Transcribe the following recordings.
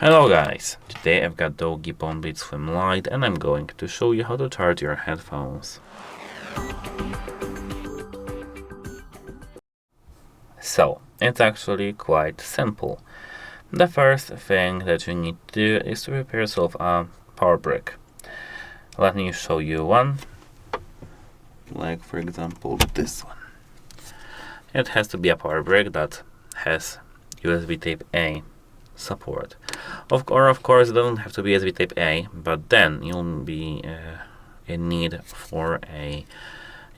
Hello guys, today I've got DOOGEE BoneBeat Swim Lite and I'm going to show you how to charge your headphones. So, it's actually quite simple. The first thing that you need to do is to prepare yourself a power brick. Let me show you one, like for example this one. It has to be a power brick that has USB Type A support. Of course, it doesn't have to be USB Type A, but then you'll be in need for a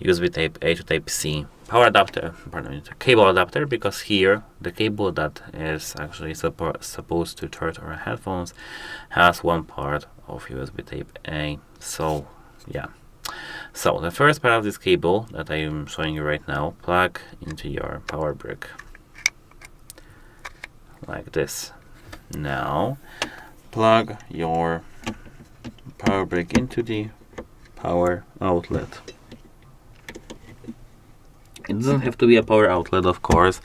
USB Type A to Type C power adapter, cable adapter, because here the cable that is actually supposed to charge our headphones has one part of USB Type A. So yeah. So the first part of this cable that I am showing you right now, plug into your power brick like this. Now plug your power brick into the power outlet. It doesn't have to be a power outlet, of course.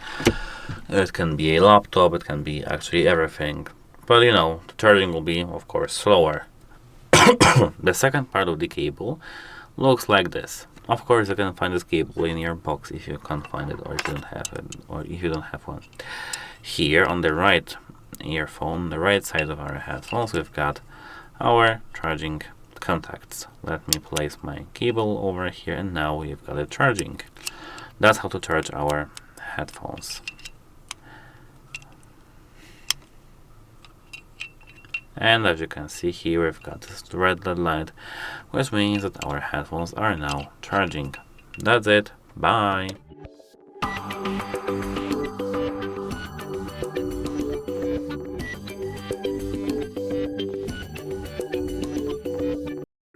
It can be a laptop, it can be actually everything. But you know, the charging will be, of course, slower. The second part of the cable looks like this. Of course, you can find this cable in your box if you can't find it, or if you don't have it, or if you don't have one. Here on the right earphone, the right side of our headphones, we've got our charging contacts. Let me place my cable over here, and now we've got it charging. That's how to charge our headphones. And as you can see here, we've got this red LED light, which means that our headphones are now charging. That's it. Bye.